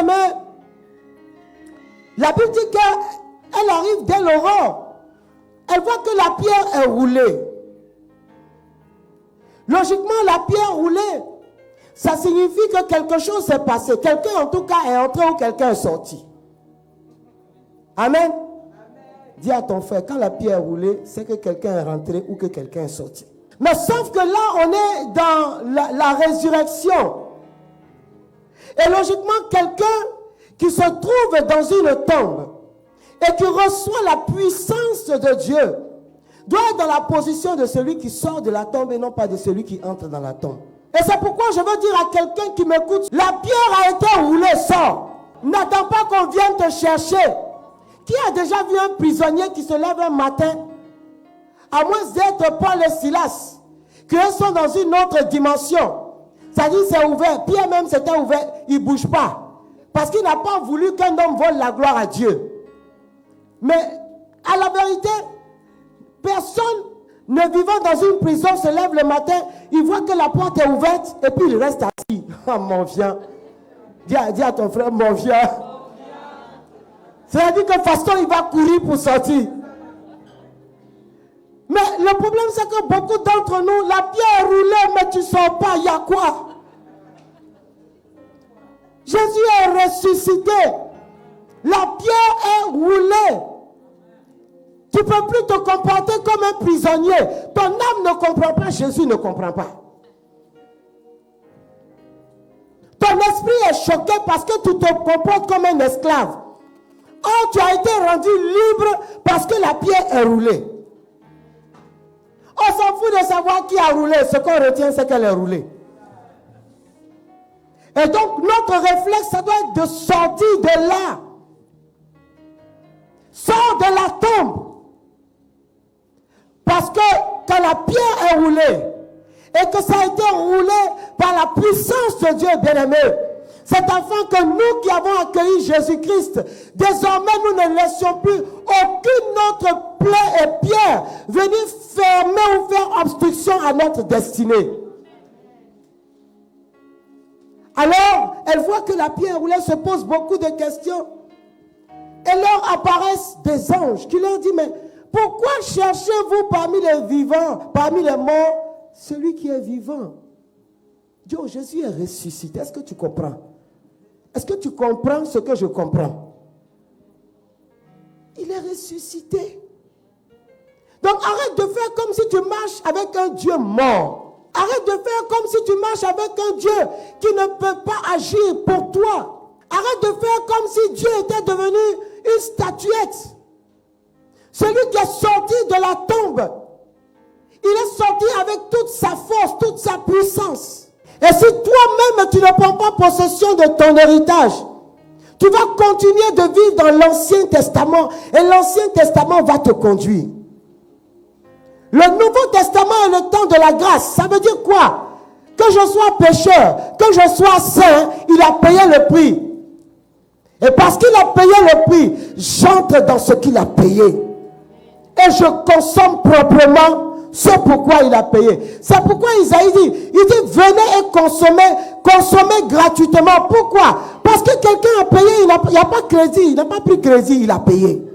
bien-aimés, la Bible dit qu'elle arrive dès l'aurore. Elle voit que la pierre est roulée. Logiquement, la pierre roulée, ça signifie que quelque chose s'est passé. Quelqu'un, en tout cas, est entré ou quelqu'un est sorti. Amen. Dis à ton frère, quand la pierre est roulée, c'est que quelqu'un est rentré ou que quelqu'un est sorti. Mais sauf que là, on est dans la résurrection. Et logiquement, quelqu'un qui se trouve dans une tombe et qui reçoit la puissance de Dieu doit être dans la position de celui qui sort de la tombe et non pas de celui qui entre dans la tombe. Et c'est pourquoi je veux dire à quelqu'un qui m'écoute, la pierre a été roulée, sort. N'attends pas qu'on vienne te chercher. Qui a déjà vu un prisonnier qui se lève un matin, à moins d'être Paul et Silas, qu'ils sont dans une autre dimension? Ça dit c'est ouvert. Pierre même c'était ouvert, il ne bouge pas. Parce qu'il n'a pas voulu qu'un homme vole la gloire à Dieu. Mais à la vérité, personne ne vivant dans une prison se lève le matin, il voit que la porte est ouverte et puis il reste assis. Oh mon vieux. Dis à ton frère, mon vieux. C'est-à-dire que Faston, il va courir pour sortir. Mais le problème, c'est que beaucoup d'entre nous, la pierre est roulée, mais tu ne sors pas. Il y a quoi? Jésus est ressuscité. La pierre est roulée. Tu ne peux plus te comporter comme un prisonnier. Ton âme ne comprend pas, Jésus ne comprend pas. Ton esprit est choqué parce que tu te comportes comme un esclave. Or, tu as été rendu libre parce que la pierre est roulée. On s'en fout de savoir qui a roulé. Ce qu'on retient, c'est qu'elle est roulée. Et donc, notre réflexe, ça doit être de sortir de là. Sors de la tombe. Parce que quand la pierre est roulée, et que ça a été roulé par la puissance de Dieu, bien-aimé, c'est afin que nous qui avons accueilli Jésus-Christ, désormais nous ne laissions plus aucune autre plaie et pierre venir fermer ou faire obstruction à notre destinée. Alors, elle voit que la pierre roulée, se pose beaucoup de questions. Et leur apparaissent des anges qui leur disent, mais pourquoi cherchez-vous parmi les vivants, parmi les morts, celui qui est vivant? Dieu, Jésus est ressuscité. Est-ce que tu comprends? Est-ce que tu comprends ce que je comprends? Il est ressuscité. Donc arrête de faire comme si tu marches avec un Dieu mort. Arrête de faire comme si tu marches avec un Dieu qui ne peut pas agir pour toi. Arrête de faire comme si Dieu était devenu une statuette. Celui qui est sorti de la tombe, il est sorti avec toute sa force, toute sa puissance. Et si toi-même tu ne prends pas possession de ton héritage, tu vas continuer de vivre dans l'Ancien Testament et l'Ancien Testament va te conduire. Le Nouveau Testament est le temps de la grâce. Ça veut dire quoi? Que je sois pécheur, que je sois saint, il a payé le prix. Et parce qu'il a payé le prix, j'entre dans ce qu'il a payé. Et je consomme proprement ce pourquoi il a payé. C'est pourquoi Isaïe dit, il dit venez et consommez gratuitement. Pourquoi? Parce que quelqu'un a payé, il n'a pas crédit, il n'a pas pris crédit, il a payé.